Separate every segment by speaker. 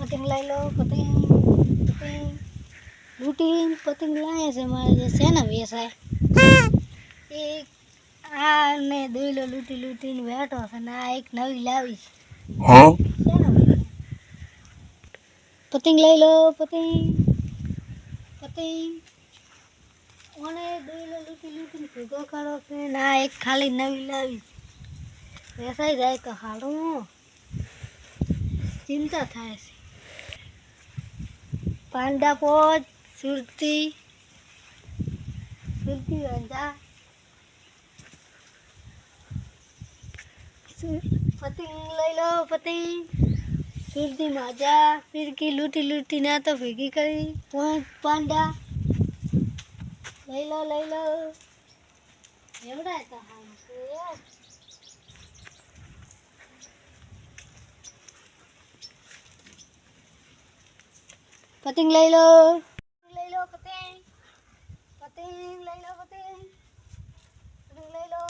Speaker 1: પતંગ લઈ લો પતંગ પતંગ લૂંટીને પતંગ લાવે છે મારે જે છે ને વેસાય એ આ ને દોયલો લૂંટી લૂંટીને બેઠો છે ને આ એક નવી લાવી છે પતંગ લઈ લો પતંગ પતંગ ઓને દોયલો લૂંટી લૂંટીને ભેગો કરો છે ને આ એક ખાલી નવી લાવી વેસાઈ જાય તો હારું ચિંતા થાય છે પાંડા પોચ સુરતી સુરતી વાંધા પતંગ લઈ લો પતંગ સુરતી માજા ફિરકી લૂંટી લૂંટી ના તો ભેગી કરી પાંડા લઈ લો એવડા તો હાલ પતંગ લઈ લો પતંગ પતંગ લઈ લો પતંગ પતંગ લઈ લો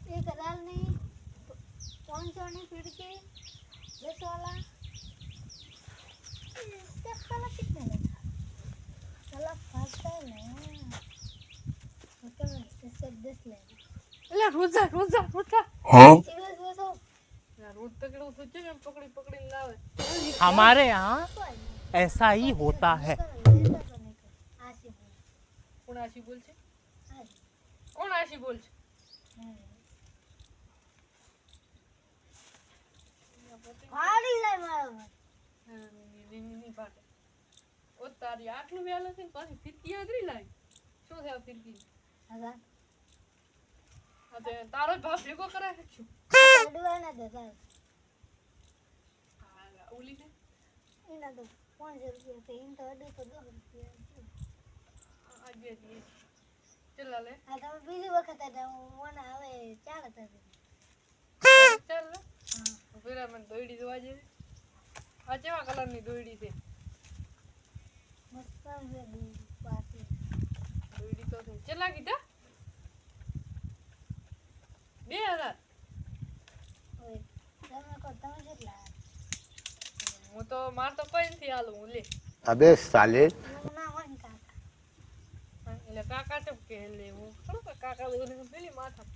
Speaker 1: 1000 ની 500 ની ફિરકી 10 वाला 10 वाला कितने लेगा चलो फास्ट है ना मतलब इससे 10 लेगा
Speaker 2: એટલે રોજા રોજા રોજા
Speaker 1: सीरियस बसो
Speaker 2: યાર રોજ તકડો તો છે ને પકડી પકડીને લાવે
Speaker 3: हमारे यहाँ ऐसा ही होता है
Speaker 2: કોણ આશી બોલ છે કોણ આશી બોલ છે
Speaker 1: ફાડી જાય મારો
Speaker 2: ની પાટે ઓ તારી આટલું વેલ છે ને પાછી ફિરકી આદરી લાવી શું છે આ ફિરકી
Speaker 1: હજા
Speaker 2: અતે તારો ભાવ ભેગો કરાય છે શું
Speaker 1: અડવા ના દે સાહેબ
Speaker 2: હા ઓલી છે
Speaker 1: એના તો 500 રૂપિયા છે ઇન તો અડે તો 10 રૂપિયા
Speaker 2: આજે દી ચલા લે
Speaker 1: આ તમે બીજી વખત હતા મને હવે 4 હતા
Speaker 2: ચાલ ને હા પેલા મને દોયડી જોવા જઈએ આ કેવા કલરની દોયડી છે
Speaker 1: મસ્ત છે પાછી
Speaker 2: દોયડી તો છે ચલા કીધા 2000
Speaker 1: ઓય તમે કેટલા
Speaker 2: હું તો માર તો કોઈ નથી આલું હું લે
Speaker 4: अबे साले
Speaker 1: ના હોય ને કાકા
Speaker 2: એટલે કાકા તો કે લે હું ખરો કે કાકા લોકોને પેલી માથા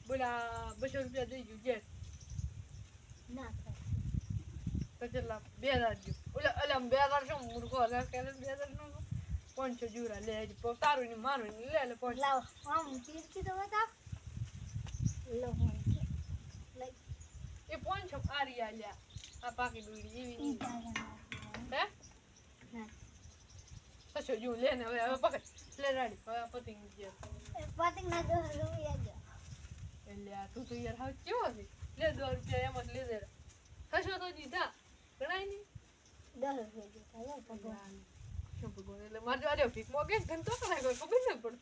Speaker 2: બોલા 200 રૂપિયા દઈ જુ
Speaker 1: ના
Speaker 2: તો ચલા 2000 જો ઓલા અલા 2000 શું મૂર્ખો હજાર કે 2000 નો 500 જુરા લે તારું ને મારું ને લે લે 500
Speaker 1: લાવ આમ તીરથી તો બતાવ લો લઈ
Speaker 2: એ 500 આરી આલ્યા આ પાકી દોડી એવી
Speaker 1: ઈ તારા
Speaker 2: હે
Speaker 1: ના
Speaker 2: સસો જો લે ને હવે પકડ લે રાડી હવે આ પતિંગ જે
Speaker 1: પતંગ ના 10 રૂપિયા જો
Speaker 2: એટલે આ તું તો યાર હાવ કેવો છે લે 2 રૂપિયા એમ જ લે દે સસો તો દીધા ગણાય ની
Speaker 1: 10 રૂપિયા જો ભગવાન
Speaker 2: શું ભગવાન એટલે માર જો આરે ભીખ મોગે ધન તો કરાય કોઈ ખબર ન પડે